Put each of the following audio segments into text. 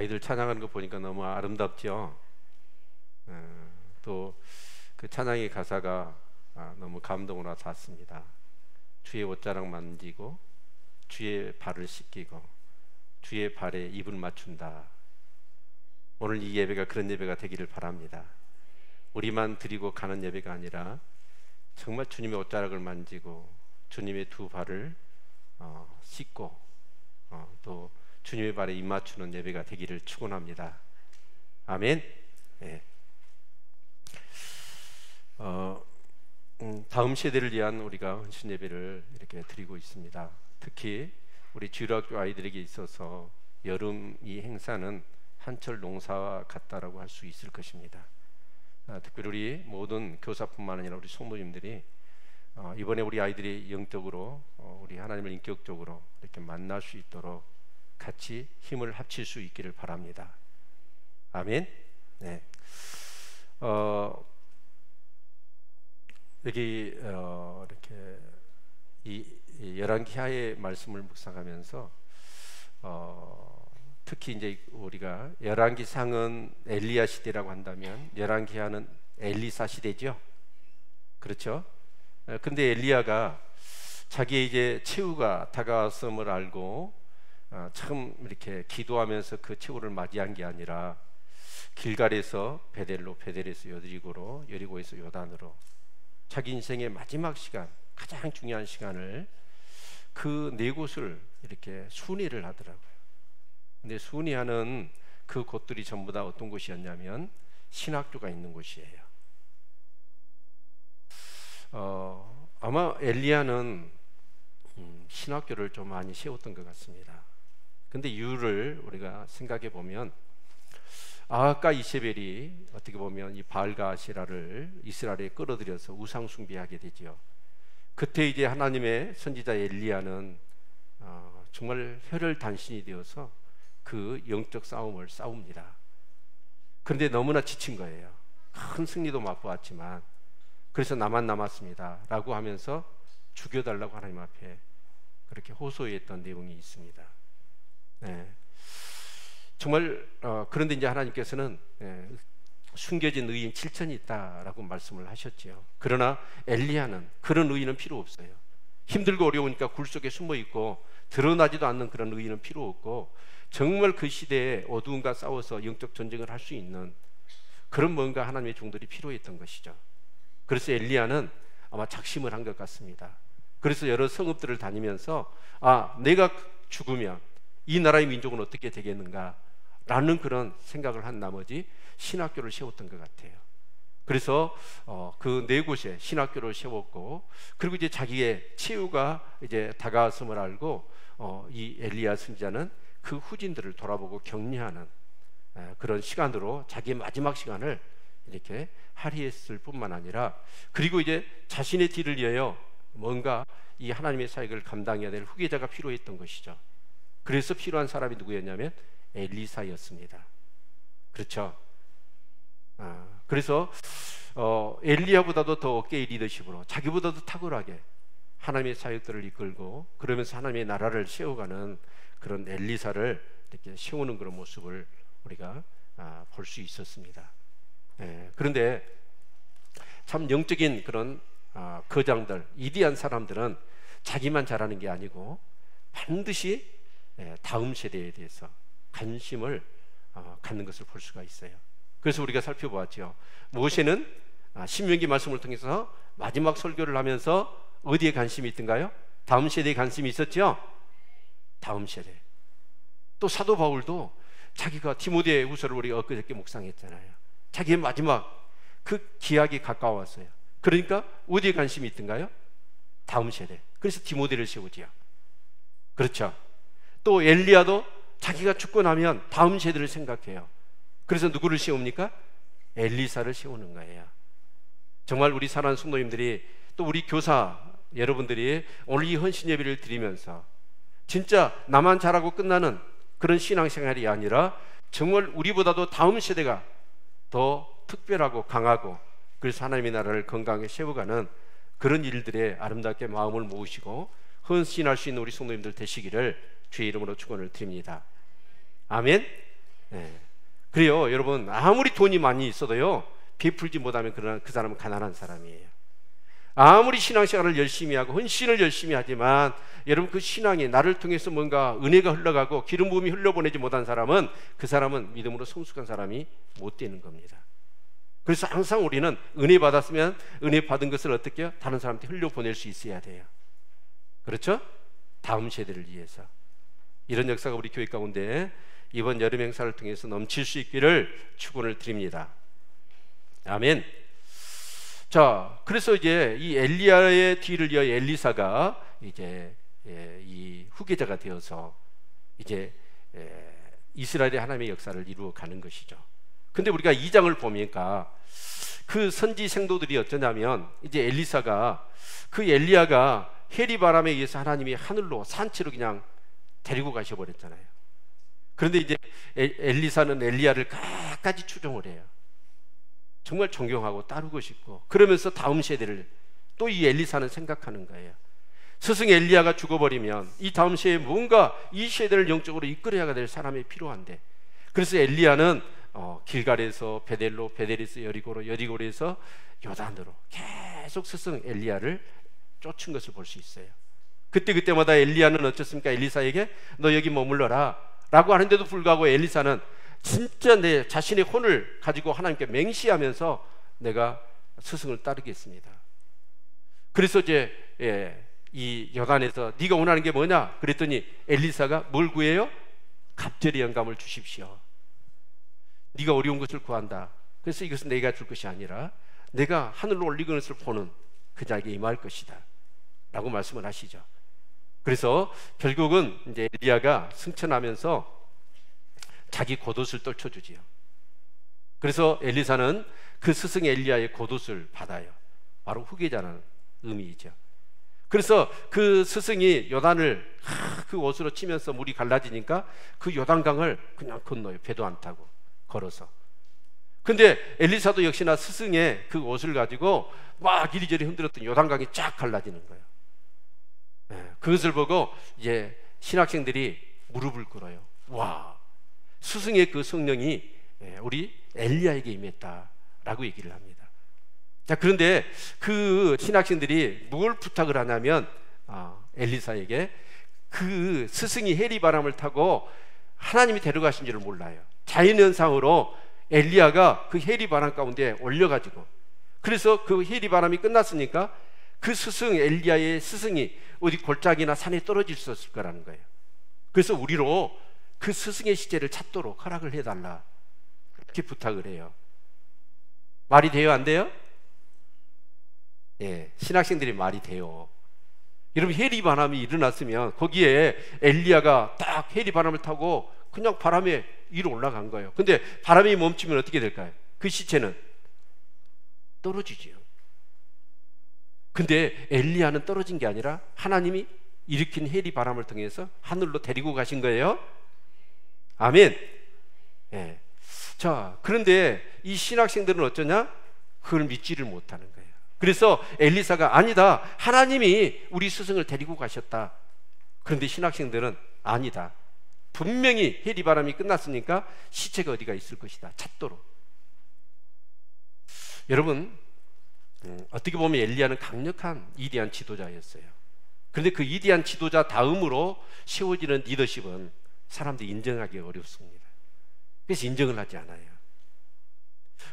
아이들 찬양하는 거 보니까 너무 아름답죠. 또 그 찬양의 가사가 너무 감동으로 닿습니다. 주의 옷자락 만지고 주의 발을 씻기고 주의 발에 입을 맞춘다. 오늘 이 예배가 그런 예배가 되기를 바랍니다. 우리만 드리고 가는 예배가 아니라 정말 주님의 옷자락을 만지고 주님의 두 발을 씻고 또 주님의 발에 입 맞추는 예배가 되기를 축원합니다. 아멘. 네. 다음 세대를 위한 우리가 헌신 예배를 이렇게 드리고 있습니다. 특히 우리 주일학교 아이들에게 있어서 여름 이 행사는 한철 농사와 같다라고 할 수 있을 것입니다. 특별히 우리 모든 교사뿐만 아니라 우리 성도님들이 이번에 우리 아이들이 영적으로 우리 하나님을 인격적으로 이렇게 만날 수 있도록 같이 힘을 합칠 수 있기를 바랍니다. 아멘. 네. 여기 이렇게 이 열왕기하의 말씀을 묵상하면서 특히 이제 우리가 열왕기상은 엘리야 시대라고 한다면 열왕기하는 엘리사 시대죠. 그렇죠? 근데 엘리야가 자기의 이제 최후가 다가왔음을 알고 참 이렇게 기도하면서 그 최후를 맞이한 게 아니라 길갈에서 베델로, 베델에서 여리고로, 여리고에서 요단으로 자기 인생의 마지막 시간, 가장 중요한 시간을 그 네 곳을 이렇게 순회를 하더라고요. 근데 순회하는 그 곳들이 전부 다 어떤 곳이었냐면 신학교가 있는 곳이에요. 아마 엘리야는 신학교를 좀 많이 세웠던 것 같습니다. 근데 이유를 우리가 생각해 보면 아합과 이세벨이 어떻게 보면 이 바알과 아세라를 이스라엘에 끌어들여서 우상 숭배하게 되죠. 그때 이제 하나님의 선지자 엘리야는 정말 혈혈단신이 되어서 그 영적 싸움을 싸웁니다. 그런데 너무나 지친 거예요. 큰 승리도 맛보았지만 그래서 나만 남았습니다 라고 하면서 죽여달라고 하나님 앞에 그렇게 호소했던 내용이 있습니다. 네. 정말 그런데 이제 하나님께서는 숨겨진 의인 7천이 있다라고 말씀을 하셨지요. 그러나 엘리야는 그런 의인은 필요 없어요. 힘들고 어려우니까 굴 속에 숨어 있고 드러나지도 않는 그런 의인은 필요 없고 정말 그 시대에 어두움과 싸워서 영적 전쟁을 할 수 있는 그런 뭔가 하나님의 종들이 필요했던 것이죠. 그래서 엘리야는 아마 작심을 한 것 같습니다. 그래서 여러 성읍들을 다니면서 내가 죽으면 이 나라의 민족은 어떻게 되겠는가 라는 그런 생각을 한 나머지 신학교를 세웠던 것 같아요. 그래서 그 네 곳에 신학교를 세웠고 그리고 이제 자기의 최후가 이제 다가왔음을 알고 이 엘리야 선지자는 그 후진들을 돌아보고 격려하는 그런 시간으로 자기의 마지막 시간을 이렇게 할애했을 뿐만 아니라 그리고 이제 자신의 뒤를 위하여 뭔가 이 하나님의 사역을 감당해야 될 후계자가 필요했던 것이죠. 그래서 필요한 사람이 누구였냐면 엘리사였습니다. 그렇죠? 그래서 엘리야보다도 더 어깨의 리더십으로 자기보다도 탁월하게 하나님의 사역들을 이끌고 그러면서 하나님의 나라를 세워가는 그런 엘리사를 이렇게 세우는 그런 모습을 우리가 볼 수 있었습니다. 그런데 참 영적인 그런 거장들, 위대한 사람들은 자기만 잘하는 게 아니고 반드시 다음 세대에 대해서 관심을 갖는 것을 볼 수가 있어요. 그래서 우리가 살펴보았죠. 모세는 신명기 말씀을 통해서 마지막 설교를 하면서 어디에 관심이 있던가요? 다음 세대에 관심이 있었죠. 다음 세대. 또 사도 바울도 자기가 디모데 후서를 우리가 엊그저께 묵상했잖아요. 자기의 마지막 그 기약이 가까웠어요. 그러니까 어디에 관심이 있던가요? 다음 세대. 그래서 디모데를 세우지요. 그렇죠. 또 엘리야도 자기가 죽고 나면 다음 세대를 생각해요. 그래서 누구를 세웁니까? 엘리사를 세우는 거예요. 정말 우리 사랑하는 성도님들이 또 우리 교사 여러분들이 오늘 이 헌신 예배를 드리면서 진짜 나만 잘하고 끝나는 그런 신앙생활이 아니라 정말 우리보다도 다음 세대가 더 특별하고 강하고 그래서 하나님의 나라를 건강하게 세워가는 그런 일들에 아름답게 마음을 모으시고 헌신할 수 있는 우리 성도님들 되시기를 주의 이름으로 축원을 드립니다. 아멘. 예. 그래요, 여러분. 아무리 돈이 많이 있어도요, 베풀지 못하면 그 사람은 가난한 사람이에요. 아무리 신앙생활을 열심히 하고 헌신을 열심히 하지만 여러분 그 신앙이 나를 통해서 뭔가 은혜가 흘러가고 기름 부음이 흘러보내지 못한 사람은 그 사람은 믿음으로 성숙한 사람이 못 되는 겁니다. 그래서 항상 우리는 은혜 받았으면 은혜 받은 것을 어떻게 해요? 다른 사람한테 흘려보낼 수 있어야 돼요. 그렇죠? 다음 세대를 위해서. 이런 역사가 우리 교회 가운데 이번 여름 행사를 통해서 넘칠 수 있기를 축원을 드립니다. 아멘. 자, 그래서 이제 이 엘리야의 뒤를 이어 엘리사가 이제 이 후계자가 되어서 이제 이스라엘의 하나님의 역사를 이루어 가는 것이죠. 근데 우리가 2장을 보니까 그 선지 생도들이 어쩌냐면 이제 엘리사가 그 엘리야가 해리 바람에 의해서 하나님이 하늘로 산채로 그냥 데리고 가셔버렸잖아요. 그런데 이제 엘리사는 엘리야를 끝까지 추종을 해요. 정말 존경하고 따르고 싶고, 그러면서 다음 세대를 또 이 엘리사는 생각하는 거예요. 스승 엘리야가 죽어버리면 이 다음 세대에 뭔가 이 세대를 영적으로 이끌어야 될 사람이 필요한데, 그래서 엘리야는 길갈에서 베델로, 베델에서 여리고로, 여리고로에서 요단으로 계속 스승 엘리야를 쫓은 것을 볼 수 있어요. 그때마다 엘리야는 어떻습니까? 엘리사에게 너 여기 머물러라 라고 하는데도 불구하고 엘리사는 진짜 내 자신의 혼을 가지고 하나님께 맹시하면서 내가 스승을 따르겠습니다. 그래서 이제 이 여단에서 네가 원하는 게 뭐냐 그랬더니 엘리사가 뭘 구해요? 갑절의 영감을 주십시오. 네가 어려운 것을 구한다. 그래서 이것은 내가 줄 것이 아니라 내가 하늘로 올리는 것을 보는 그 자에게 임할 것이다 라고 말씀을 하시죠. 그래서 결국은 이제 엘리야가 승천하면서 자기 겉옷을 떨쳐주지요. 그래서 엘리사는 그 스승 엘리야의 겉옷을 받아요. 바로 후계자라는 의미이죠. 그래서 그 스승이 요단을 그 옷으로 치면서 물이 갈라지니까 그 요단강을 그냥 건너요. 배도 안 타고 걸어서. 근데 엘리사도 역시나 스승의 그 옷을 가지고 막 이리저리 흔들었던 요단강이 쫙 갈라지는 거예요. 그것을 보고 이제 신학생들이 무릎을 꿇어요. 와, 스승의 그 성령이 우리 엘리야에게 임했다라고 얘기를 합니다. 자, 그런데 그 신학생들이 뭘 부탁을 하냐면 엘리사에게 그 스승이 해리바람을 타고 하나님이 데려가신 줄을 몰라요. 자연현상으로 엘리야가 그 해리바람 가운데 올려가지고, 그래서 그 해리바람이 끝났으니까 그 스승 엘리야의 스승이 어디 골짜기나 산에 떨어질 수 없을 거라는 거예요. 그래서 우리로 그 스승의 시체를 찾도록 허락을 해달라 그렇게 부탁을 해요. 말이 돼요? 안 돼요? 예, 신학생들이 말이 돼요. 여러분, 해리바람이 일어났으면 거기에 엘리야가 딱 해리바람을 타고 그냥 바람에 위로 올라간 거예요. 근데 바람이 멈추면 어떻게 될까요? 그 시체는 떨어지지요. 근데 엘리야는 떨어진 게 아니라 하나님이 일으킨 해리바람을 통해서 하늘로 데리고 가신 거예요. 아멘. 예. 자, 그런데 이 신학생들은 어쩌냐? 그걸 믿지를 못하는 거예요. 그래서 엘리사가 아니다, 하나님이 우리 스승을 데리고 가셨다. 그런데 신학생들은 아니다, 분명히 해리바람이 끝났으니까 시체가 어디가 있을 것이다, 찾도록. 여러분, 어떻게 보면 엘리야는 강력한 위대한 지도자였어요. 그런데 그 위대한 지도자 다음으로 세워지는 리더십은 사람들이 인정하기 어렵습니다. 그래서 인정을 하지 않아요.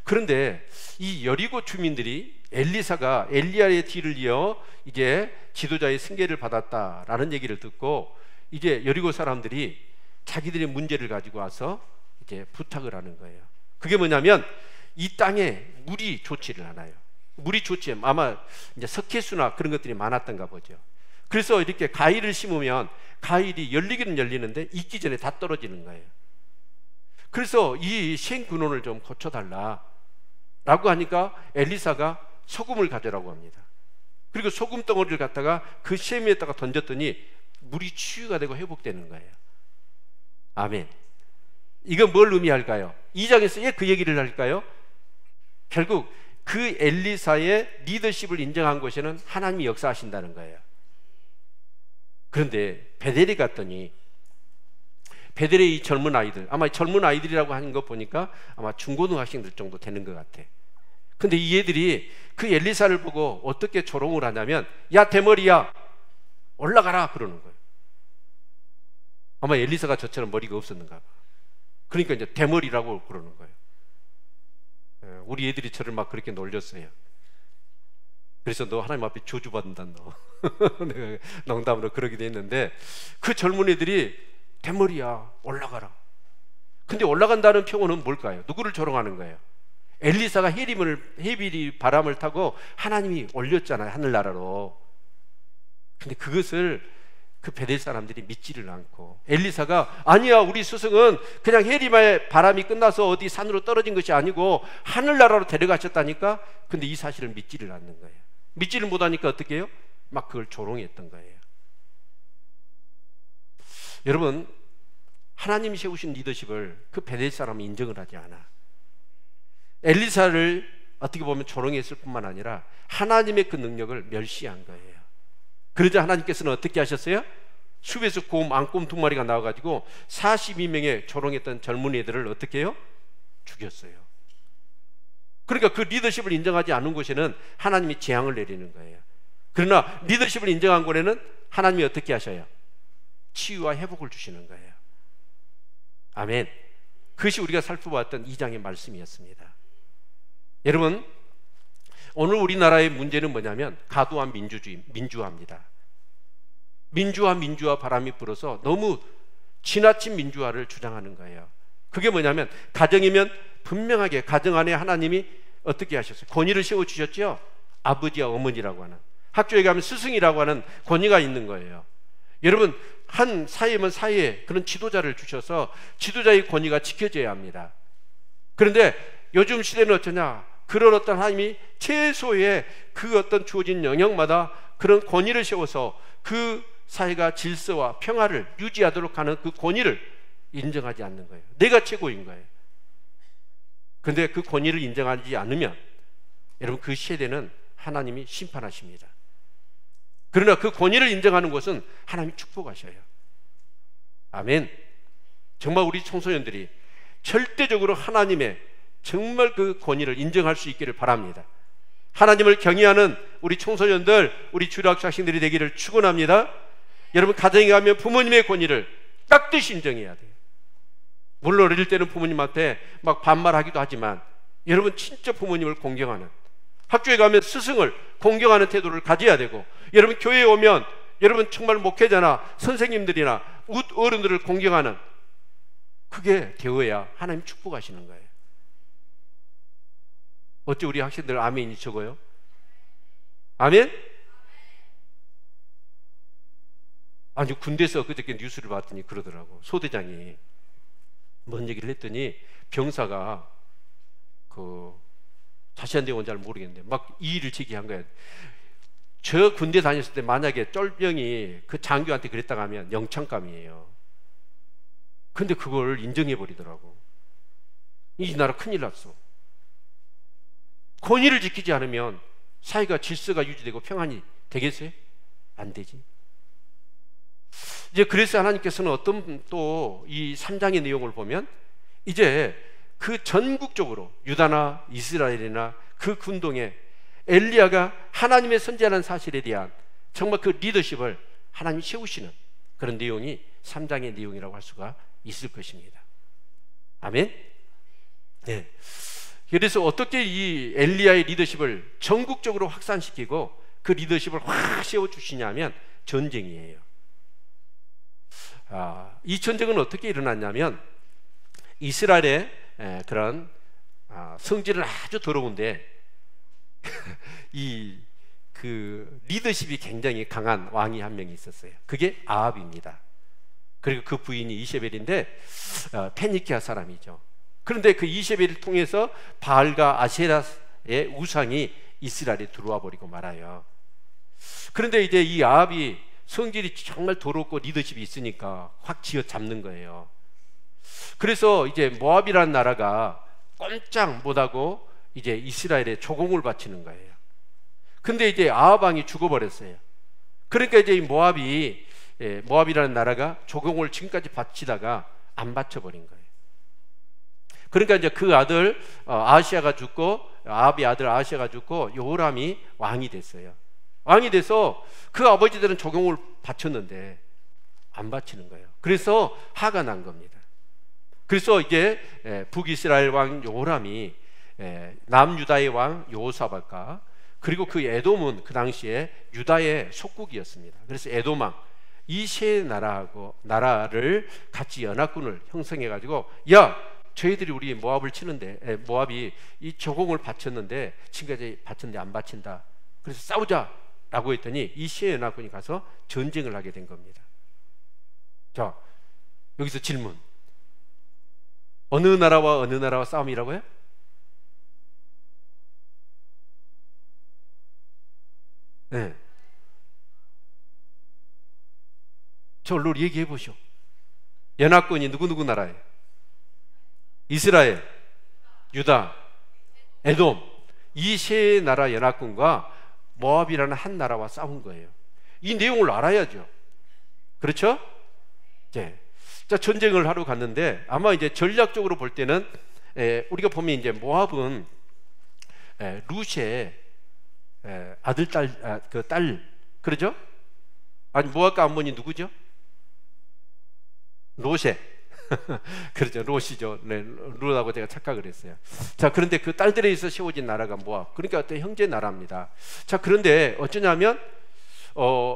그런데 이 여리고 주민들이 엘리사가 엘리야의 뒤를 이어 이제 지도자의 승계를 받았다라는 얘기를 듣고 이제 여리고 사람들이 자기들의 문제를 가지고 와서 이제 부탁을 하는 거예요. 그게 뭐냐면 이 땅에 물이 좋지를 않아요. 물이 좋지, 아마 이제 석회수나 그런 것들이 많았던가 보죠. 그래서 이렇게 가위를 심으면 가위이 열리기는 열리는데 익기 전에 다 떨어지는 거예요. 그래서 이 생근원을 좀 고쳐달라 라고 하니까 엘리사가 소금을 가져라고 합니다. 그리고 소금 덩어리를 갖다가 그 셈에다가 던졌더니 물이 치유가 되고 회복되는 거예요. 아멘. 이건 뭘 의미할까요? 2장에서 왜 그 얘기를 할까요? 결국 그 엘리사의 리더십을 인정한 곳에는 하나님이 역사하신다는 거예요. 그런데 베델에 갔더니 베델의 이 젊은 아이들, 아마 젊은 아이들이라고 하는 거 보니까 아마 중고등학생들 정도 되는 것 같아. 근데 이 애들이 그 엘리사를 보고 어떻게 조롱을 하냐면, 야 대머리야 올라가라 그러는 거예요. 아마 엘리사가 저처럼 머리가 없었는가 봐. 그러니까 이제 대머리라고 그러는 거예요. 우리 애들이 저를 막 그렇게 놀렸어요. 그래서 너 하나님 앞에 저주받는다 너. 내가 농담으로 그러기도 했는데, 그 젊은 애들이 대머리야 올라가라. 근데 올라간다는 표현은 뭘까요? 누구를 조롱하는 거예요? 엘리사가 헤빌이 바람을 타고 하나님이 올렸잖아요, 하늘나라로. 근데 그것을 그 베델 사람들이 믿지를 않고, 엘리사가 아니야 우리 스승은 그냥 헤리마의 바람이 끝나서 어디 산으로 떨어진 것이 아니고 하늘나라로 데려가셨다니까. 근데 이 사실을 믿지를 않는 거예요. 믿지를 못하니까 어떻게 해요? 막 그걸 조롱했던 거예요. 여러분, 하나님이 세우신 리더십을 그 베델 사람은 인정을 하지 않아. 엘리사를 어떻게 보면 조롱했을 뿐만 아니라 하나님의 그 능력을 멸시한 거예요. 그러자 하나님께서는 어떻게 하셨어요? 숲에서 곰, 앙곰 2마리가 나와가지고 42명의 조롱했던 젊은이들을 어떻게 해요? 죽였어요. 그러니까 그 리더십을 인정하지 않은 곳에는 하나님이 재앙을 내리는 거예요. 그러나 리더십을 인정한 곳에는 하나님이 어떻게 하셔요? 치유와 회복을 주시는 거예요. 아멘. 그것이 우리가 살펴봤던 2장의 말씀이었습니다. 여러분, 오늘 우리나라의 문제는 뭐냐면 과도한 민주화입니다. 민주화 바람이 불어서 너무 지나친 민주화를 주장하는 거예요. 그게 뭐냐면, 가정이면 분명하게 가정 안에 하나님이 어떻게 하셨어요? 권위를 세워주셨죠? 아버지와 어머니라고 하는, 학교에 가면 스승이라고 하는 권위가 있는 거예요. 여러분, 한 사회면 사회에 그런 지도자를 주셔서 지도자의 권위가 지켜져야 합니다. 그런데 요즘 시대는 어쩌냐? 그런 어떤 하나님이 최소의 그 어떤 주어진 영역마다 그런 권위를 세워서 그 사회가 질서와 평화를 유지하도록 하는 그 권위를 인정하지 않는 거예요. 내가 최고인 거예요. 그런데 그 권위를 인정하지 않으면 여러분, 그 세대는 하나님이 심판하십니다. 그러나 그 권위를 인정하는 것은 하나님이 축복하셔요. 아멘. 정말 우리 청소년들이 절대적으로 하나님의 정말 그 권위를 인정할 수 있기를 바랍니다. 하나님을 경외하는 우리 청소년들, 우리 주일학교 학생들이 되기를 축원합니다. 여러분, 가정에 가면 부모님의 권위를 깍듯이 인정해야 돼요. 물론 어릴 때는 부모님한테 막 반말하기도 하지만, 여러분 진짜 부모님을 공경하는, 학교에 가면 스승을 공경하는 태도를 가져야 되고, 여러분 교회에 오면 여러분 정말 목회자나 선생님들이나 어른들을 공경하는, 그게 되어야 하나님 축복하시는 거예요. 어째 우리 학생들 아멘이 적어요? 아멘? 아니, 군대에서 그저께 뉴스를 봤더니 그러더라고. 소대장이 뭔 얘기를 했더니, 병사가 자세한 내용은 잘 모르겠는데 막 이의를 제기한 거야. 저 군대 다녔을 때 만약에 쫄병이 그 장교한테 그랬다고 하면 영창감이에요. 근데 그걸 인정해 버리더라고. 이 나라 큰일 났어. 권위를 지키지 않으면 사회가 질서가 유지되고 평안이 되겠어요? 안 되지. 이제 그래서 하나님께서는 어떤 또 이 3장의 내용을 보면, 이제 그 전국적으로 유다나 이스라엘이나 그 군동에 엘리야가 하나님의 선지자라는 사실에 대한 정말 그 리더십을 하나님이 세우시는 그런 내용이 3장의 내용이라고 할 수가 있을 것입니다. 아멘? 네. 그래서 어떻게 이 엘리야의 리더십을 전국적으로 확산시키고 그 리더십을 확 세워주시냐면 전쟁이에요. 이 전쟁은 어떻게 일어났냐면, 이스라엘의 그런 성질은 아주 더러운데 이 그 리더십이 굉장히 강한 왕이 한 명이 있었어요. 그게 아합입니다. 그리고 그 부인이 이세벨인데 페니키아 사람이죠. 그런데 그 이세벨을 통해서 바알과 아세라의 우상이 이스라엘에 들어와 버리고 말아요. 그런데 이제 이 아합이 성질이 정말 더럽고 리더십이 있으니까 확 쥐어 잡는 거예요. 그래서 이제 모압이라는 나라가 꼼짝 못하고 이제 이스라엘에 조공을 바치는 거예요. 근데 이제 아합 왕이 죽어버렸어요. 그러니까 이제 이 모압이라는 나라가 조공을 지금까지 바치다가 안 바쳐버린 거예요. 그러니까 이제 그 아들 아하시아가 죽고, 아합의 아들 아하시아가 죽고 여호람이 왕이 됐어요. 왕이 돼서 그 아버지들은 조공을 바쳤는데 안 바치는 거예요. 그래서 화가 난 겁니다. 그래서 이제 북이스라엘 왕 여호람이 남유다의 왕 여호사밧과, 그리고 그 에돔은 그 당시에 유다의 속국이었습니다. 그래서 에돔 왕, 이 세 나라를 같이 연합군을 형성해 가지고, 야, 저희들이 우리 모압을 치는데, 모압이 이 조공을 바쳤는데 지금까지 바쳤는데 안 바친다, 그래서 싸우자 라고 했더니 이 세 연합군이 가서 전쟁을 하게 된 겁니다. 자, 여기서 질문, 어느 나라와 어느 나라와 싸움이라고요? 네. 저로 얘기해 보시오. 연합군이 누구 나라예요? 이스라엘, 유다, 에돔, 이 세 나라 연합군과 모압이라는 한 나라와 싸운 거예요. 이 내용을 알아야죠. 그렇죠? 네. 자, 전쟁을 하러 갔는데 아마 이제 전략적으로 볼 때는 우리가 보면 이제 모압은 룻의 아들, 딸, 그러죠? 아니, 모압과 암몬이 누구죠? 롯의 그렇죠, 롯이죠. 네, 롯하고 제가 착각을 했어요. 자, 그런데 그 딸들에 의해서 세워진 나라가 모압, 그러니까 어떤 형제 나라입니다. 자, 그런데 어쩌냐면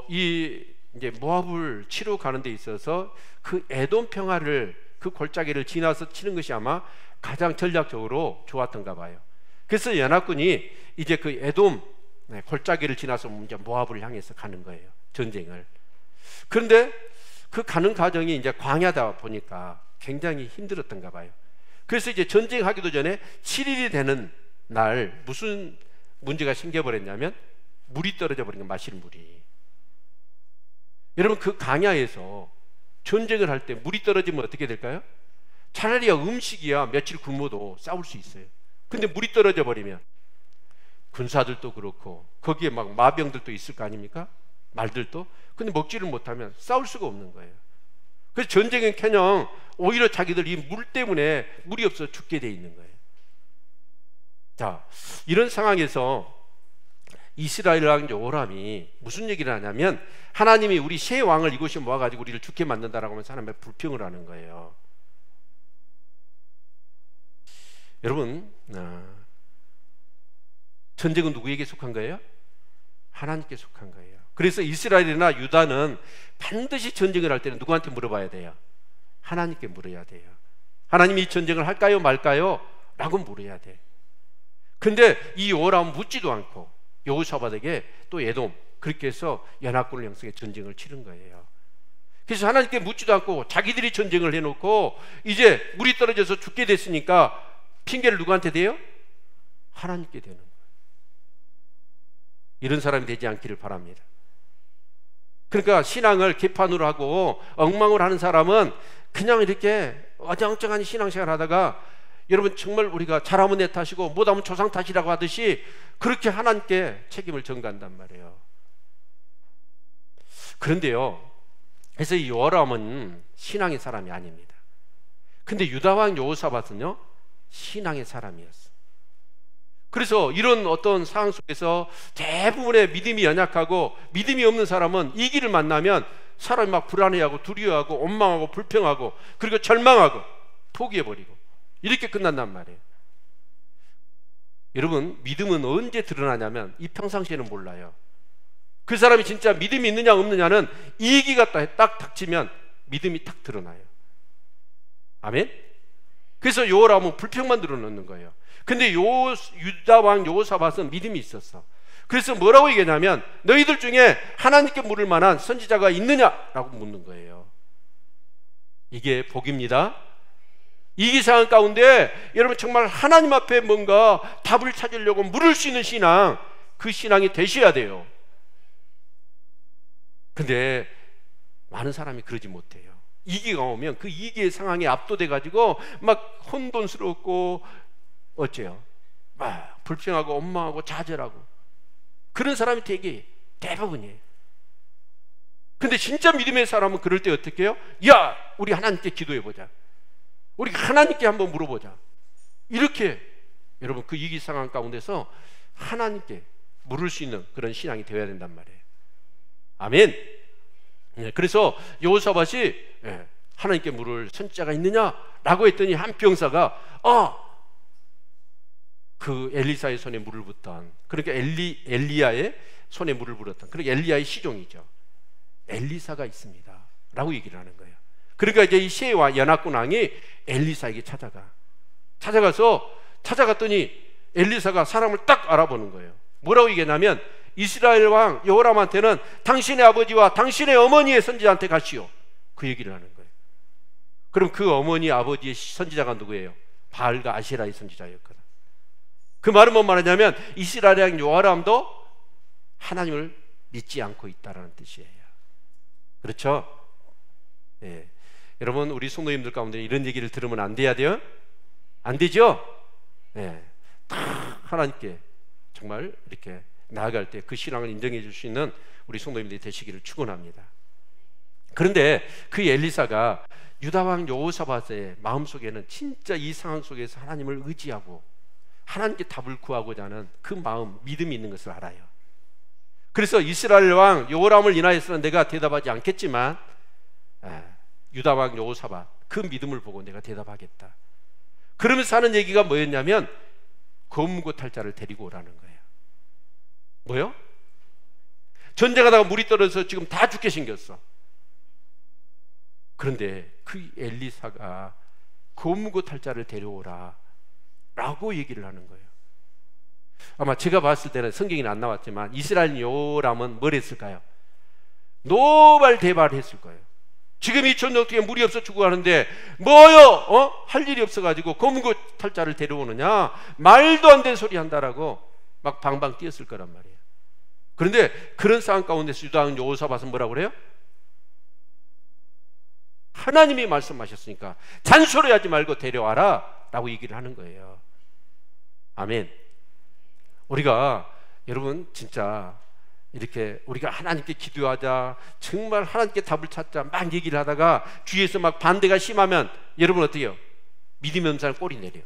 이 이제 모압을 치러 가는 데 있어서 그 에돔 평화를, 그 골짜기를 지나서 치는 것이 아마 가장 전략적으로 좋았던가 봐요. 그래서 연합군이 이제 그 에돔 골짜기를 지나서 이제 모압을 향해서 가는 거예요, 전쟁을. 그런데 그 가는 과정이 이제 광야다 보니까 굉장히 힘들었던가 봐요. 그래서 이제 전쟁하기도 전에 7일이 되는 날 무슨 문제가 생겨버렸냐면 물이 떨어져 버린 거예요, 마실 물이. 여러분, 그 광야에서 전쟁을 할 때 물이 떨어지면 어떻게 될까요? 차라리 음식이야 며칠 굶어도 싸울 수 있어요. 근데 물이 떨어져 버리면 군사들도 그렇고 거기에 막 마병들도 있을 거 아닙니까? 말들도. 근데 먹지를 못하면 싸울 수가 없는 거예요. 그래서 전쟁은 그냥 오히려 자기들 이 물 때문에 물이 없어 죽게 돼 있는 거예요. 자, 이런 상황에서 이스라엘 왕 여호람이 무슨 얘기를 하냐면, 하나님이 우리 세 왕을 이곳에 모아가지고 우리를 죽게 만든다라고 하면서 하나님의 불평을 하는 거예요. 여러분, 전쟁은 누구에게 속한 거예요? 하나님께 속한 거예요. 그래서 이스라엘이나 유다는 반드시 전쟁을 할 때는 누구한테 물어봐야 돼요? 하나님께 물어야 돼요. 하나님이 이 전쟁을 할까요 말까요? 라고 물어야 돼. 근데 이 여호람은 묻지도 않고 여호사밧에게 또 에돔, 그렇게 해서 연합군을 형성해 전쟁을 치른 거예요. 그래서 하나님께 묻지도 않고 자기들이 전쟁을 해놓고 이제 물이 떨어져서 죽게 됐으니까 핑계를 누구한테 대요? 하나님께 대는 거예요. 이런 사람이 되지 않기를 바랍니다. 그러니까 신앙을 개판으로 하고 엉망을 하는 사람은 그냥 이렇게 어정쩡한 신앙생활 하다가, 여러분 정말 우리가 잘하면 내 탓이고 못하면 조상 탓이라고 하듯이 그렇게 하나님께 책임을 전가한단 말이에요. 그런데요, 그래서 이 여호람은 신앙의 사람이 아닙니다. 근데 유다왕 여호사밧은요 신앙의 사람이었어요. 그래서 이런 어떤 상황 속에서 대부분의 믿음이 연약하고 믿음이 없는 사람은 이 길을 만나면 사람이 막 불안해하고 두려워하고 원망하고 불평하고 그리고 절망하고 포기해버리고 이렇게 끝난단 말이에요. 여러분, 믿음은 언제 드러나냐면 이 평상시에는 몰라요. 그 사람이 진짜 믿음이 있느냐 없느냐는 이 얘기가 딱 닥치면 믿음이 딱 드러나요. 아멘? 그래서 여호람은 불평만 드러놓는 거예요. 근데 유다 왕 여호사밧은 믿음이 있었어. 그래서 뭐라고 얘기하냐면, 너희들 중에 하나님께 물을 만한 선지자가 있느냐라고 묻는 거예요. 이게 복입니다. 이 상황 가운데 여러분 정말 하나님 앞에 뭔가 답을 찾으려고 물을 수 있는 신앙, 그 신앙이 되셔야 돼요. 근데 많은 사람이 그러지 못해요. 위기가 오면 그 위기의 상황에 압도돼 가지고 막 혼돈스럽고 어째요? 막 불평하고 원망하고 좌절하고 그런 사람이 대부분이에요. 근데 진짜 믿음의 사람은 그럴 때 어떻게 해요? 야, 우리 하나님께 기도해보자. 우리 하나님께 한번 물어보자. 이렇게 여러분 그 위기 상황 가운데서 하나님께 물을 수 있는 그런 신앙이 되어야 된단 말이에요. 아멘. 그래서 여호사밧이 하나님께 물을 선지자가 있느냐라고 했더니 한 병사가 그 엘리사의 손에 물을 붓던, 그러니까 엘리야의 손에 물을 불었던, 그러니까 엘리야의 시종이죠. 엘리사가 있습니다 라고 얘기를 하는 거예요. 그러니까 이제 이 시와 연합군 왕이 엘리사에게 찾아갔더니 엘리사가 사람을 딱 알아보는 거예요. 뭐라고 얘기했냐면, 이스라엘 왕 여호람한테는 당신의 아버지와 당신의 어머니의 선지자한테 가시오, 그 얘기를 하는 거예요. 그럼 그 어머니 아버지의 선지자가 누구예요? 바알과 아세라의 선지자였거든. 그 말은 뭔 말이냐면 이스라엘 왕 여호람도 하나님을 믿지 않고 있다라는 뜻이에요. 그렇죠? 예. 여러분, 우리 성도님들 가운데 이런 얘기를 들으면 안 돼야 돼요? 안 되죠? 예. 다 하나님께 정말 이렇게 나아갈 때 그 신앙을 인정해 줄 수 있는 우리 성도님들이 되시기를 축원합니다. 그런데 그 엘리사가 유다왕 여호사밧의 마음속에는 진짜 이 상황 속에서 하나님을 의지하고 하나님께 답을 구하고자 하는 그 마음, 믿음이 있는 것을 알아요. 그래서 이스라엘 왕 여호람을 인하여서는 내가 대답하지 않겠지만 유다 왕 여호사밧 그 믿음을 보고 내가 대답하겠다. 그러면서 하는 얘기가 뭐였냐면 검고 탈자를 데리고 오라는 거예요. 뭐요? 전쟁하다가 물이 떨어져서 지금 다 죽게 생겼어. 그런데 그 엘리사가 검고 탈자를 데려오라 라고 얘기를 하는 거예요. 아마 제가 봤을 때는 성경에는 안 나왔지만 이스라엘 여호람은 뭘 했을까요? 노발대발했을 거예요. 지금 2000년 뒤에 물이 없어 죽어가는데 뭐요? 할 일이 없어가지고 검고 탈자를 데려오느냐? 말도 안 되는 소리 한다라고 막 방방 뛰었을 거란 말이에요. 그런데 그런 상황 가운데서 유다 왕 여호사밧은 뭐라고 그래요? 하나님이 말씀하셨으니까 잔소리하지 말고 데려와라 라고 얘기를 하는 거예요. 아멘. 우리가 여러분 진짜 이렇게 우리가 하나님께 기도하자, 정말 하나님께 답을 찾자 막 얘기를 하다가 뒤에서 막 반대가 심하면 여러분 어떻게 해요? 믿음이 없는 사람 꼬리 내려요.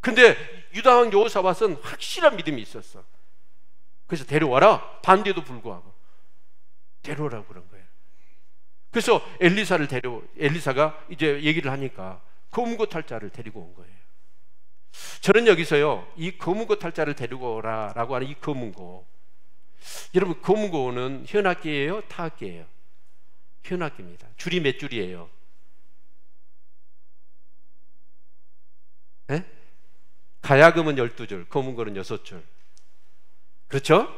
근데 유다 왕 여호사밧은 확실한 믿음이 있었어. 그래서 데려와라, 반대도 불구하고 데려오라고 그런 거예요. 그래서 엘리사가 이제 얘기를 하니까 검은고 탈자를 데리고 온 거예요. 저는 여기서요, 이 검은고 탈자를 데리고 오라라고 하는 이 검은고, 여러분 검은고는 현악기예요, 타악기예요? 현악기입니다. 줄이 몇 줄이에요? 네? 가야금은 12줄, 검은고는 6줄. 그렇죠?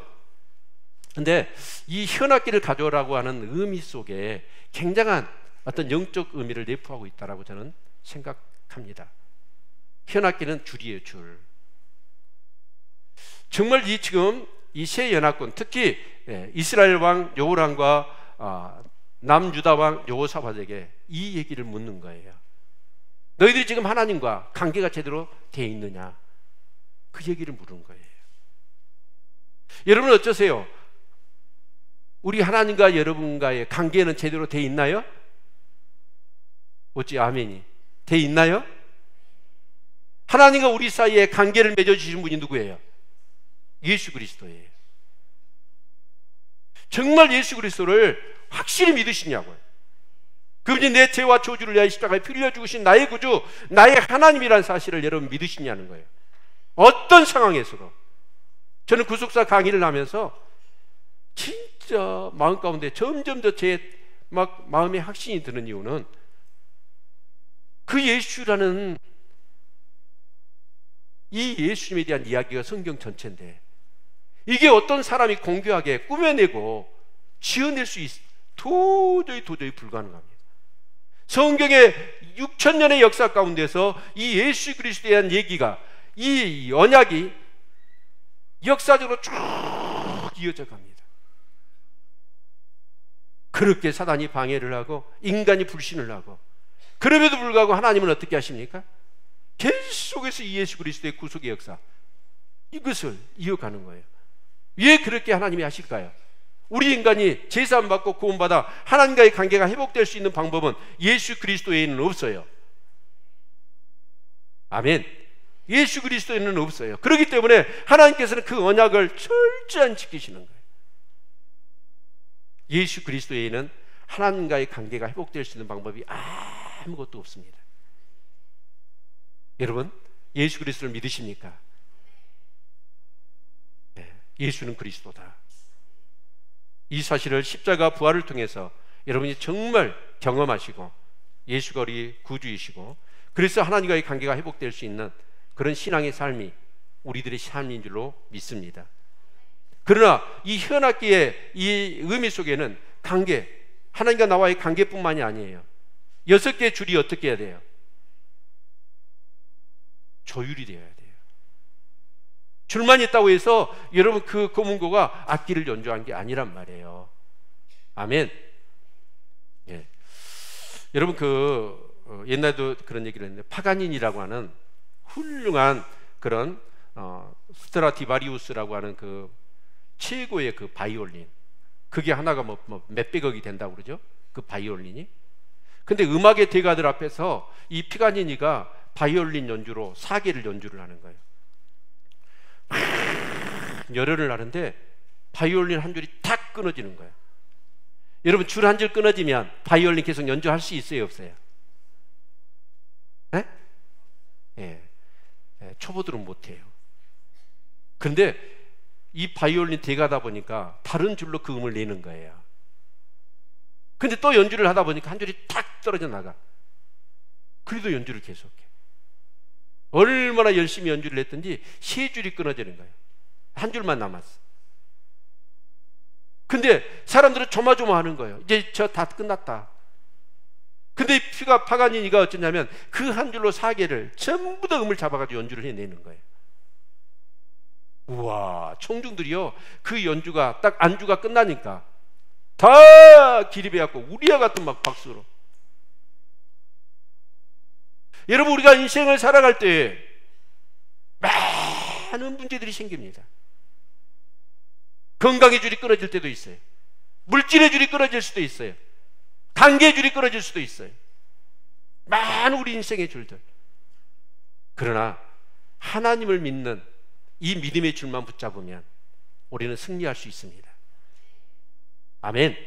근데 이 현악기를 가져오라고 하는 의미 속에 굉장한 어떤 영적 의미를 내포하고 있다라고 저는 생각합니다. 현악기는 줄이에요, 줄. 정말 지금 이 세 연합군, 특히 이스라엘 왕 여호람과 남유다 왕 여호사밧에게 이 얘기를 묻는 거예요. 너희들이 지금 하나님과 관계가 제대로 돼 있느냐? 그 얘기를 물은 거예요. 여러분 어떠세요? 우리 하나님과 여러분과의 관계는 제대로 돼 있나요? 어찌 아멘이 돼 있나요? 하나님과 우리 사이에 관계를 맺어주신 분이 누구예요? 예수 그리스도예요. 정말 예수 그리스도를 확실히 믿으시냐고요. 그분이 내 죄와 저주를 위하여 십자가에 피 흘려 죽으신 나의 구주, 나의 하나님이라는 사실을 여러분 믿으시냐는 거예요. 어떤 상황에서도. 저는 구속사 강의를 하면서 진짜 마음 가운데 점점 더 제 막 마음에 확신이 드는 이유는 그 예수라는 이 예수님에 대한 이야기가 성경 전체인데 이게 어떤 사람이 공교하게 꾸며내고 지어낼 수 도저히 불가능합니다. 성경의 6000년의 역사 가운데서 이 예수 그리스도에 대한 얘기가, 이 언약이 역사적으로 쭉 이어져 갑니다. 그렇게 사단이 방해를 하고 인간이 불신을 하고, 그럼에도 불구하고 하나님은 어떻게 하십니까? 계속해서 이 예수 그리스도의 구속의 역사, 이것을 이어가는 거예요. 왜 그렇게 하나님이 하실까요? 우리 인간이 제사함 받고 구원받아 하나님과의 관계가 회복될 수 있는 방법은 예수 그리스도 외에는 없어요. 아멘. 예수 그리스도에는 없어요. 그렇기 때문에 하나님께서는 그 언약을 철저히 지키시는 거예요. 예수 그리스도 외에는 하나님과의 관계가 회복될 수 있는 방법이 아무것도 없습니다. 여러분, 예수 그리스도를 믿으십니까? 네, 예수는 그리스도다. 이 사실을 십자가 부활을 통해서 여러분이 정말 경험하시고, 예수가 우리 구주이시고, 그래서 하나님과의 관계가 회복될 수 있는 그런 신앙의 삶이 우리들의 삶인 줄로 믿습니다. 그러나 이 현악기의 이 의미 속에는 관계, 하나님과 나와의 관계뿐만이 아니에요. 6개의 줄이 어떻게 해야 돼요? 조율이 되어야 돼요. 줄만 있다고 해서 여러분 그 고문고가 악기를 연주한 게 아니란 말이에요. 아멘. 예. 여러분 옛날에도 그런 얘기를 했는데, 파가닌이라고 하는 훌륭한 그런 스트라디바리우스라고 하는 그 최고의 그 바이올린, 그게 하나가 뭐 몇백억이 된다고 그러죠, 그 바이올린이. 근데 음악의 대가들 앞에서 이 피가니니가 바이올린 연주로 사계를 연주를 하는 거예요. 열연을 하는데 바이올린 한 줄이 탁 끊어지는 거예요. 여러분, 줄 한 줄 끊어지면 바이올린 계속 연주할 수 있어요, 없어요? 네? 예. 초보들은 못해요. 그런데 이 바이올린 대가다 보니까 다른 줄로 그 음을 내는 거예요. 근데 또 연주를 하다 보니까 한 줄이 탁 떨어져 나가. 그래도 연주를 계속해. 얼마나 열심히 연주를 했든지 3줄이 끊어지는 거예요. 한 줄만 남았어. 근데 사람들은 조마조마하는 거예요. 이제 저 다 끝났다. 근데 파가니니가 어쩌냐면 그 한 줄로 사계를 전부 다 음을 잡아가지고 연주를 해내는 거예요. 우와, 청중들이요, 그 연주가 딱 안주가 끝나니까 다 기립해갖고 우리와 같은 막 박수로. 여러분, 우리가 인생을 살아갈 때 많은 문제들이 생깁니다. 건강의 줄이 끊어질 때도 있어요. 물질의 줄이 끊어질 수도 있어요. 관계의 줄이 끊어질 수도 있어요. 많은 우리 인생의 줄들. 그러나 하나님을 믿는 이 믿음의 줄만 붙잡으면 우리는 승리할 수 있습니다. 아멘.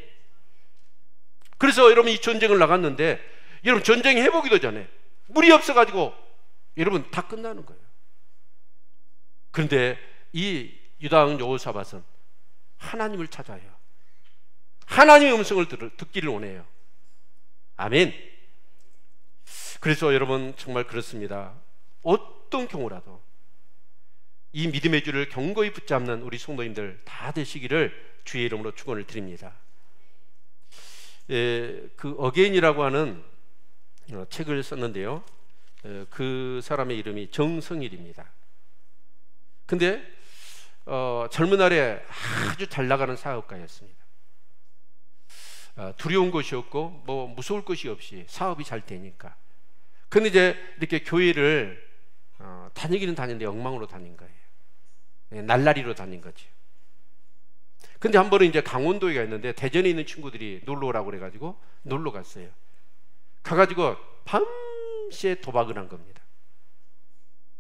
그래서 여러분, 이 전쟁을 나갔는데, 여러분 전쟁 해보기도 전에 물이 없어가지고 여러분 다 끝나는 거예요. 그런데 이 유다왕 여호사밧은 하나님을 찾아요. 하나님의 음성을 듣기를 원해요. 아멘. 그래서 여러분, 정말 그렇습니다. 어떤 경우라도 이 믿음의 줄을 견고히 붙잡는 우리 성도님들 다 되시기를 주의 이름으로 축원을 드립니다. 그 어게인이라고 하는 책을 썼는데요, 그 사람의 이름이 정성일입니다. 근데 젊은 날에 아주 잘 나가는 사업가였습니다. 두려운 것이 없고 뭐 무서울 것이 없이 사업이 잘 되니까. 근데 이제 이렇게 교회를 다니기는 다니는데 엉망으로 다닌 거예요. 날라리로 다닌 거죠. 근데 한 번은 이제 강원도에 있는데 대전에 있는 친구들이 놀러 오라고 그래가지고 놀러 갔어요. 가가지고 밤새 도박을 한 겁니다.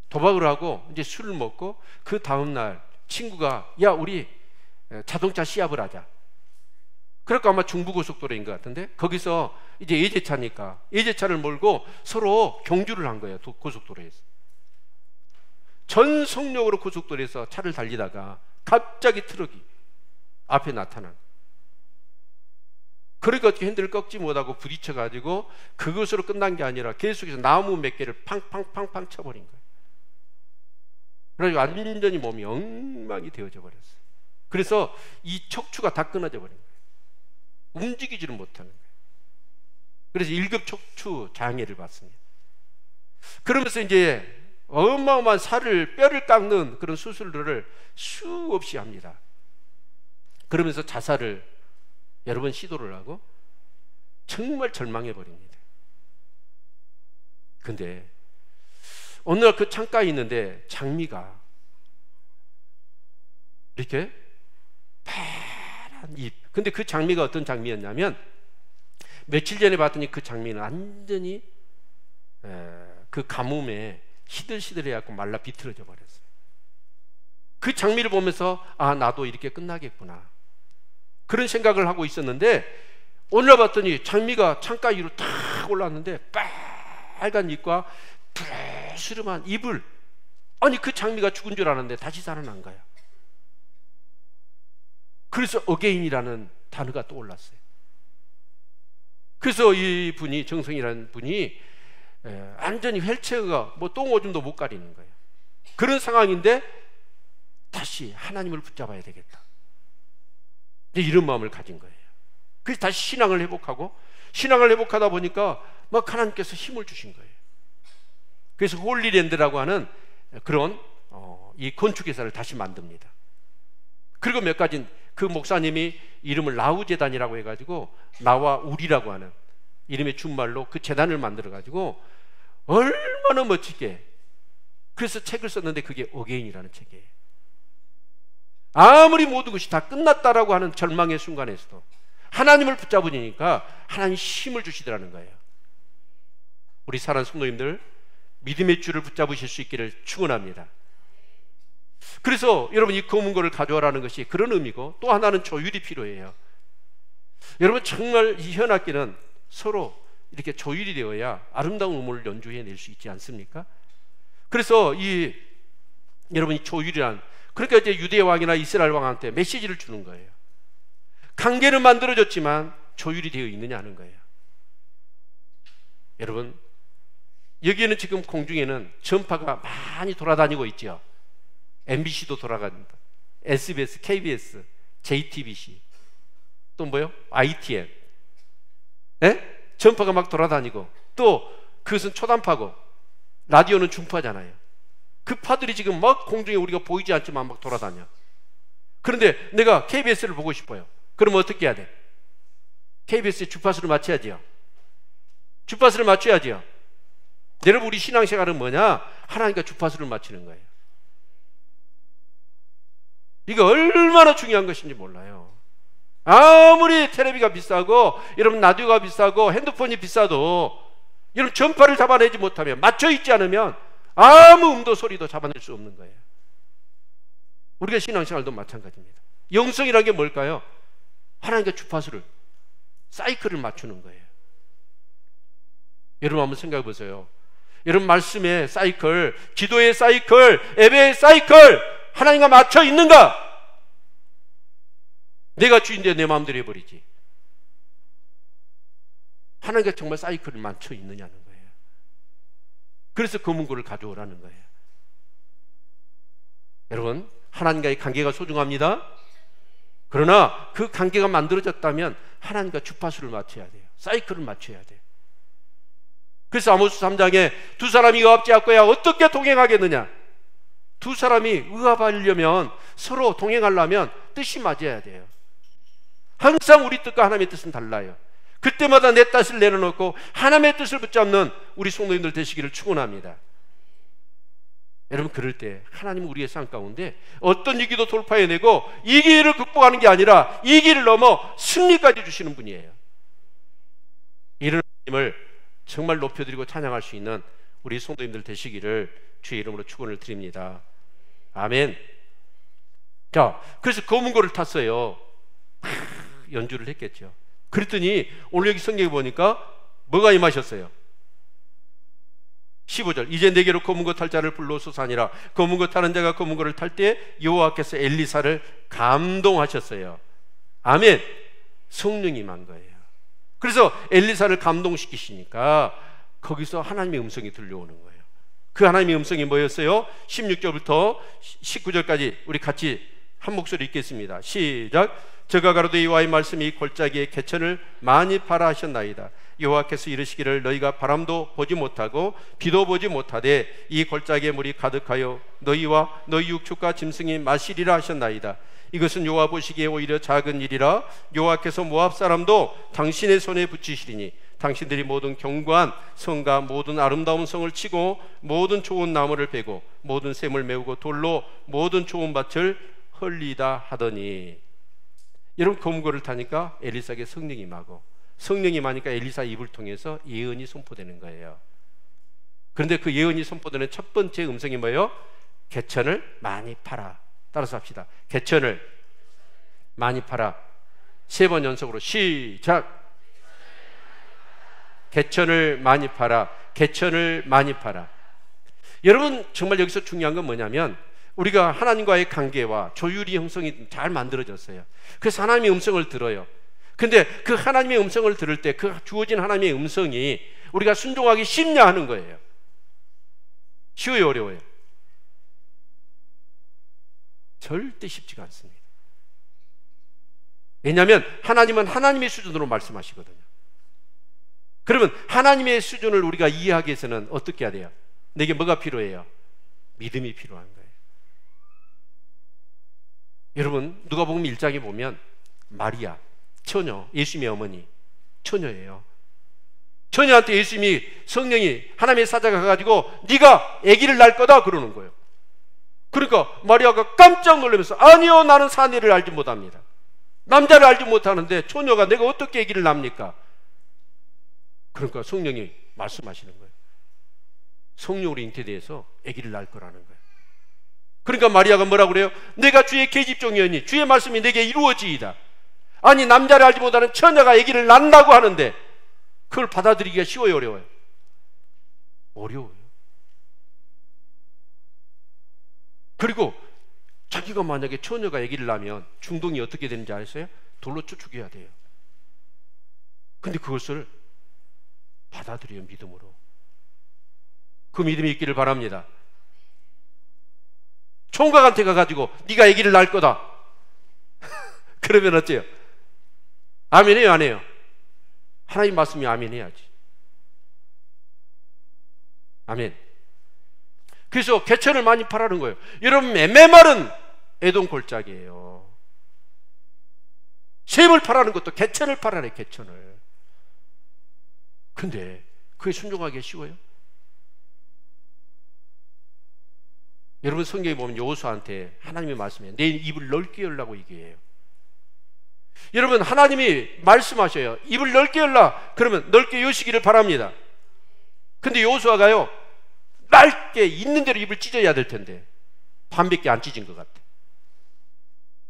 도박을 하고 이제 술을 먹고, 그 다음날 친구가, 야, 우리 자동차 시합을 하자. 그러니까 아마 중부고속도로인 것 같은데, 거기서 이제 예제차니까 예제차를 몰고 서로 경주를 한 거예요. 고속도로에서. 전속력으로 고속도로에서 차를 달리다가 갑자기 트럭이 앞에 나타난. 그러니까 어떻게 핸들을 꺾지 못하고 부딪혀가지고 그것으로 끝난 게 아니라 계속해서 나무 몇 개를 팡팡팡팡 쳐버린 거예요. 그래가지고 완전히 몸이 엉망이 되어져 버렸어요. 그래서 이 척추가 다 끊어져 버린 거예요. 움직이지를 못하는 거예요. 그래서 1급 척추 장애를 받습니다. 그러면서 이제 어마어마한 뼈를 깎는 그런 수술들을 수없이 합니다. 그러면서 자살을 여러 번 시도를 하고 정말 절망해 버립니다. 근데 어느 날 그 창가에 있는데 장미가 이렇게 파란 잎. 근데 그 장미가 어떤 장미였냐면 며칠 전에 봤더니 그 장미는 완전히 그 가뭄에 시들시들해갖고 말라 비틀어져 버렸어요. 그 장미를 보면서 아, 나도 이렇게 끝나겠구나, 그런 생각을 하고 있었는데 오늘 봤더니 장미가 창가 위로 탁 올랐는데 빨간 잎과 푸르스름한 잎을, 아니 그 장미가 죽은 줄 알았는데 다시 살아난 거야. 그래서 어게인이라는 단어가 떠올랐어요. 그래서 이 분이, 정성이라는 분이 완전히 휠체어가 뭐 똥오줌도 못 가리는 거예요. 그런 상황인데 다시 하나님을 붙잡아야 되겠다, 이런 마음을 가진 거예요. 그래서 다시 신앙을 회복하고, 신앙을 회복하다 보니까 막 하나님께서 힘을 주신 거예요. 그래서 홀리랜드라고 하는 그런 이 건축회사를 다시 만듭니다. 그리고 몇 가지, 그 목사님이 이름을 나우재단이라고 해가지고 나와 우리라고 하는 이름의 준말로 그 재단을 만들어가지고 얼마나 멋지게, 그래서 책을 썼는데 그게 어게인이라는 책이에요. 아무리 모든 것이 다 끝났다라고 하는 절망의 순간에서도 하나님을 붙잡으니까 하나님이 힘을 주시더라는 거예요. 우리 사랑하는 성도님들, 믿음의 줄을 붙잡으실 수 있기를 축원합니다. 그래서 여러분, 이 검은고를 가져와라는 것이 그런 의미고, 또 하나는 조율이 필요해요. 여러분, 정말 이 현악기는 서로 이렇게 조율이 되어야 아름다운 음을 연주해낼 수 있지 않습니까? 그래서 여러분, 이 조율이란, 그러니까 이제 유대 왕이나 이스라엘 왕한테 메시지를 주는 거예요. 관계는 만들어졌지만 조율이 되어 있느냐 하는 거예요. 여러분, 여기에는 지금 공중에는 전파가 많이 돌아다니고 있죠. MBC도 돌아갑니다. SBS, KBS, JTBC, 또 뭐요? ITN. 전파가 막 돌아다니고, 또 그것은 초단파고 라디오는 중파잖아요. 그 파들이 지금 막 공중에 우리가 보이지 않지만 막 돌아다녀. 그런데 내가 KBS를 보고 싶어요. 그러면 어떻게 해야 돼? KBS에 주파수를 맞춰야지요. 주파수를 맞춰야지요. 여러분, 우리 신앙생활은 뭐냐? 하나님과 주파수를 맞추는 거예요. 이거 얼마나 중요한 것인지 몰라요. 아무리 텔레비가 비싸고 여러분 라디오가 비싸고 핸드폰이 비싸도 여러분 전파를 잡아내지 못하면, 맞춰 있지 않으면 아무 음도 소리도 잡아낼 수 없는 거예요. 우리가 신앙생활도 마찬가지입니다. 영성이라는 게 뭘까요? 하나님과 주파수를, 사이클을 맞추는 거예요. 여러분 한번 생각해 보세요. 여러분 말씀의 사이클, 기도의 사이클, 예배의 사이클 하나님과 맞춰 있는가? 내가 주인데 내 마음대로 해버리지. 하나님과 정말 사이클을 맞춰 있느냐는 거예요. 그래서 검은고를 가져오라는 거예요. 여러분, 하나님과의 관계가 소중합니다. 그러나 그 관계가 만들어졌다면 하나님과 주파수를 맞춰야 돼요. 사이클을 맞춰야 돼요. 그래서 아모스 3장에 두 사람이 의합제하고야 어떻게 동행하겠느냐? 두 사람이 의합하려면, 서로 동행하려면 뜻이 맞아야 돼요. 항상 우리 뜻과 하나님의 뜻은 달라요. 그때마다 내 뜻을 내려놓고 하나님의 뜻을 붙잡는 우리 성도님들 되시기를 축원합니다. 여러분, 그럴 때 하나님은 우리의 삶 가운데 어떤 위기도 돌파해내고 이 길을 극복하는 게 아니라 이 길을 넘어 승리까지 주시는 분이에요. 이런 하나님을 정말 높여드리고 찬양할 수 있는 우리 성도님들 되시기를 주의 이름으로 축원을 드립니다. 아멘. 자, 그래서 검은고를 탔어요. 연주를 했겠죠. 그랬더니 오늘 여기 성경에 보니까 뭐가 임하셨어요? 15절, 이제 내게로 검은고 탈 자를 불러소서 하니라. 검은고 타는 자가 검은고를 탈 때 여호와께서 엘리사를 감동하셨어요. 아멘. 성령이 임한 거예요. 그래서 엘리사를 감동시키시니까 거기서 하나님의 음성이 들려오는 거예요. 그 하나님의 음성이 뭐였어요? 16절부터 19절까지 우리 같이 한 목소리 읽겠습니다. 시작. 저가 가로되 여호와의 말씀이 골짜기에 개천을 많이 파라 하셨나이다. 여호와께서 이르시기를 너희가 바람도 보지 못하고 비도 보지 못하되 이 골짜기에 물이 가득하여 너희와 너희 육축과 짐승이 마시리라 하셨나이다. 이것은 여호와 보시기에 오히려 작은 일이라. 여호와께서 모압 사람도 당신의 손에 붙이시리니 당신들이 모든 견고한 성과 모든 아름다운 성을 치고 모든 좋은 나무를 베고 모든 샘을 메우고 돌로 모든 좋은 밭을 헐리다 하더니. 여러분 검거를 타니까 엘리사에게 성령이 임하고, 성령이 임하니까 엘리사 입을 통해서 예언이 선포되는 거예요. 그런데 그 예언이 선포되는 첫 번째 음성이 뭐예요? 개천을 많이 팔아. 따라서 합시다. 개천을 많이 팔아. 3번 연속으로 시작. 개천을 많이 팔아. 개천을 많이 팔아. 여러분 정말 여기서 중요한 건 뭐냐면, 우리가 하나님과의 관계와 조율이 형성이 잘 만들어졌어요. 그래서 하나님의 음성을 들어요. 근데 그 하나님의 음성을 들을 때 그 주어진 하나님의 음성이 우리가 순종하기 쉽냐 하는 거예요. 쉬워요, 어려워요? 절대 쉽지가 않습니다. 왜냐하면 하나님은 하나님의 수준으로 말씀하시거든요. 그러면 하나님의 수준을 우리가 이해하기 위해서는 어떻게 해야 돼요? 내게 뭐가 필요해요? 믿음이 필요한 거예요. 여러분 누가복음 1장에 보면 마리아 처녀, 예수님의 어머니 처녀예요. 처녀한테 예수님이, 성령이, 하나님의 사자가 가가지고 네가 아기를 낳을 거다 그러는 거예요. 그러니까 마리아가 깜짝 놀라면서, 아니요, 나는 사내를 알지 못합니다. 남자를 알지 못하는데 처녀가 내가 어떻게 아기를 낳습니까? 그러니까 성령이 말씀하시는 거예요. 성령으로 잉태돼서 아기를 낳을 거라는 거예요. 그러니까 마리아가 뭐라고 그래요? 내가 주의 계집종이오니 주의 말씀이 내게 이루어지이다. 아니, 남자를 알지 못하는 처녀가 아기를 낳는다고 하는데 그걸 받아들이기가 쉬워요, 어려워요? 어려워요. 그리고 자기가 만약에 처녀가 아기를 낳으면 중동이 어떻게 되는지 아세요? 돌로 쳐 죽여야 돼요. 근데 그것을 받아들여요, 믿음으로. 그 믿음이 있기를 바랍니다. 총각한테 가가지고 네가 아기를 낳을 거다 그러면 어째요? 아멘해요, 안 해요? 하나님 말씀이 아멘해야지. 아멘. 그래서 개천을 많이 파라는 거예요. 여러분, 메마른 에돔 골짜기예요. 샘을 파라는 것도 개천을 파라네, 개천을. 근데 그게 순종하기가 쉬워요? 여러분 성경에 보면 여호수아한테 하나님의 말씀에 내 입을 넓게 열라고 얘기해요. 여러분 하나님이 말씀하셔요. 입을 넓게 열라. 그러면 넓게 여시기를 바랍니다. 근데 여호수아가요, 넓게 있는 대로 입을 찢어야 될 텐데 반밖에 안 찢은 것 같아.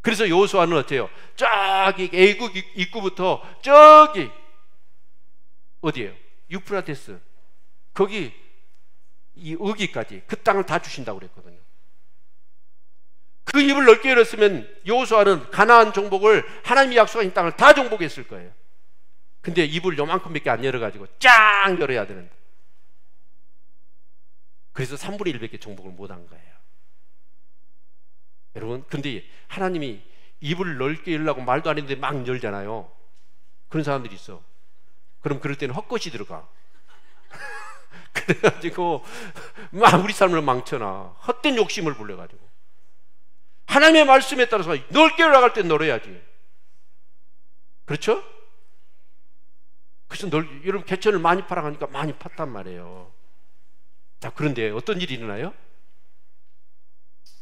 그래서 여호수아는 어때요? 저기 애국 입구부터 저기 어디예요? 유프라테스 거기 이 어기까지 그 땅을 다 주신다고 그랬거든요. 그 입을 넓게 열었으면 여호수아는 가나안 정복을, 하나님이 약속하신 땅을 다 정복했을 거예요. 근데 입을 요만큼밖에 안 열어가지고 쫙 열어야 되는데, 그래서 3분의 1밖에 정복을 못한 거예요. 여러분, 근데 하나님이 입을 넓게 열라고 말도 안 했는데 막 열잖아요. 그런 사람들이 있어. 그럼 그럴 때는 헛것이 들어가. 그래가지고 막 우리 삶을 망쳐놔. 헛된 욕심을 불러가지고. 하나님의 말씀에 따라서 넓게 올라갈 땐 넓어야지. 그렇죠? 그래서 여러분 개천을 많이 팔아가니까 많이 팠단 말이에요. 자, 그런데 어떤 일이 일어나요?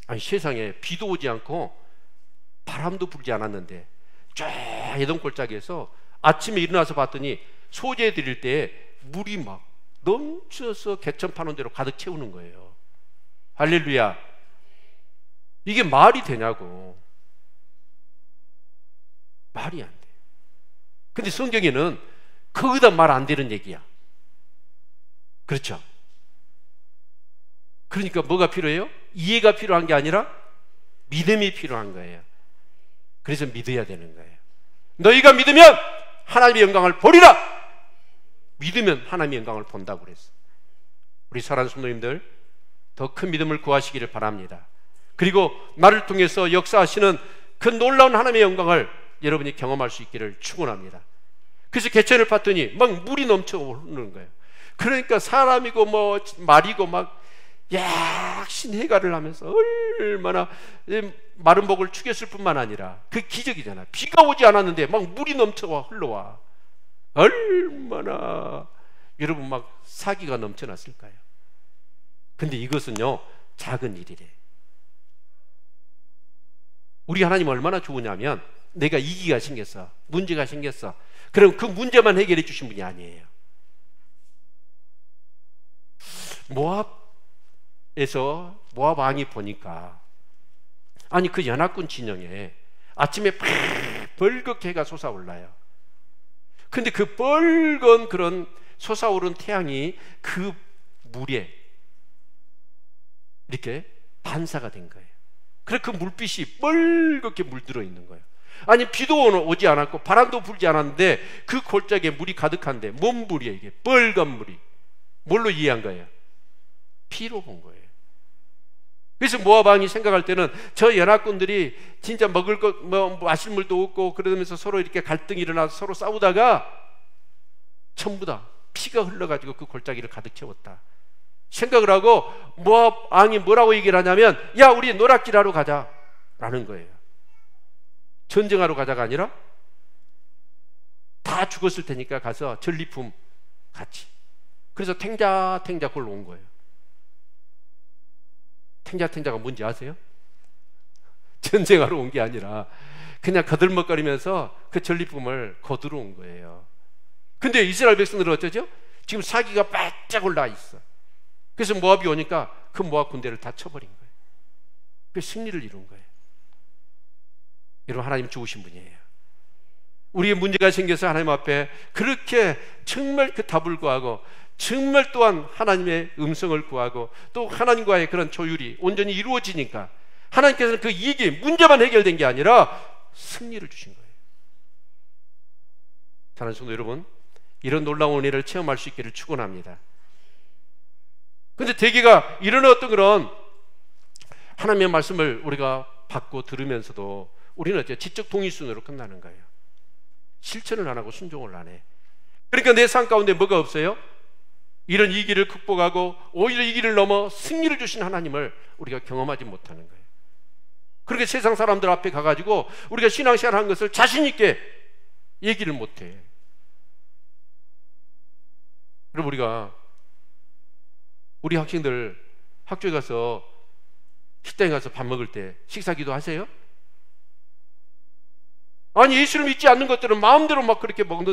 아니, 세상에 비도 오지 않고 바람도 불지 않았는데 쫙 에돔 골짜기에서 아침에 일어나서 봤더니 소재 드릴 때 물이 막 넘쳐서 개천 파는 대로 가득 채우는 거예요. 할렐루야. 이게 말이 되냐고. 말이 안 돼. 근데 성경에는 거기다 말 안 되는 얘기야. 그렇죠? 그러니까 뭐가 필요해요? 이해가 필요한 게 아니라 믿음이 필요한 거예요. 그래서 믿어야 되는 거예요. 너희가 믿으면 하나님의 영광을 보리라. 믿으면 하나님의 영광을 본다고 그랬어. 우리 사랑하는 성도님들, 더 큰 믿음을 구하시기를 바랍니다. 그리고 나를 통해서 역사하시는 그 놀라운 하나님의 영광을 여러분이 경험할 수 있기를 축원합니다. 그래서 개천을 팠더니 막 물이 넘쳐 오르는 거예요. 그러니까 사람이고 뭐 말이고 막 약신해가를 하면서 얼마나 마른 목을 축였을 뿐만 아니라 그 기적이잖아. 비가 오지 않았는데 막 물이 넘쳐와 흘러와. 얼마나 여러분 막 사기가 넘쳐났을까요? 근데 이것은요 작은 일이래. 우리 하나님 얼마나 좋으냐면 내가 이기가 생겼어, 문제가 생겼어. 그럼 그 문제만 해결해 주신 분이 아니에요. 모압 왕이 보니까, 아니 그 연합군 진영에 아침에 벌겋게 해가 솟아올라요. 근데 그 빨간 그런 솟아오른 태양이 그 물에 이렇게 반사가 된 거예요. 그래서 그 물빛이 빨갛게 물들어 있는 거예요. 아니 비도 오지 않았고 바람도 불지 않았는데 그 골짜기에 물이 가득한데 뭔 물이에요 이게? 빨간 물이. 뭘로 이해한 거예요? 피로 본 거예요. 그래서 모압 왕이 생각할 때는 저 연합군들이 진짜 먹을 것, 마실 물도 없고 그러면서 서로 이렇게 갈등이 일어나서 서로 싸우다가 전부 다 피가 흘러가지고 그 골짜기를 가득 채웠다 생각을 하고, 모압 왕이 뭐라고 얘기를 하냐면, 야 우리 노략질하러 가자 라는 거예요. 전쟁하러 가자가 아니라 다 죽었을 테니까 가서 전리품 같이. 그래서 탱자 걸로 온 거예요. 탱자가 뭔지 아세요? 전쟁하러 온 게 아니라 그냥 거들먹거리면서 그 전리품을 거두러 온 거예요. 근데 이스라엘 백성들은 어쩌죠? 지금 사기가 바짝 올라 있어. 그래서 모압이 오니까 그 모압 군대를 다 쳐버린 거예요. 그 승리를 이룬 거예요. 여러분, 하나님 좋으신 분이에요. 우리의 문제가 생겨서 하나님 앞에 그렇게 정말 그 답을 구하고, 정말 또한 하나님의 음성을 구하고, 또 하나님과의 그런 조율이 온전히 이루어지니까 하나님께서는 그 이게 문제만 해결된 게 아니라 승리를 주신 거예요. 사랑하는 성도 여러분, 이런 놀라운 은혜를 체험할 수 있기를 축원합니다. 근데 대개가 이런 어떤 그런 하나님의 말씀을 우리가 받고 들으면서도 우리는 어째 지적 동의순으로 끝나는 거예요. 실천을 안 하고 순종을 안 해. 그러니까 내 삶 가운데 뭐가 없어요? 이런 위기를 극복하고 오히려 이 길을 넘어 승리를 주신 하나님을 우리가 경험하지 못하는 거예요. 그렇게 세상 사람들 앞에 가가지고 우리가 신앙생활 한 것을 자신 있게 얘기를 못해. 그럼 우리 학생들 학교에 가서 식당에 가서 밥 먹을 때 식사기도 하세요? 아니 예수를 믿지 않는 것들은 마음대로 막 그렇게 먹는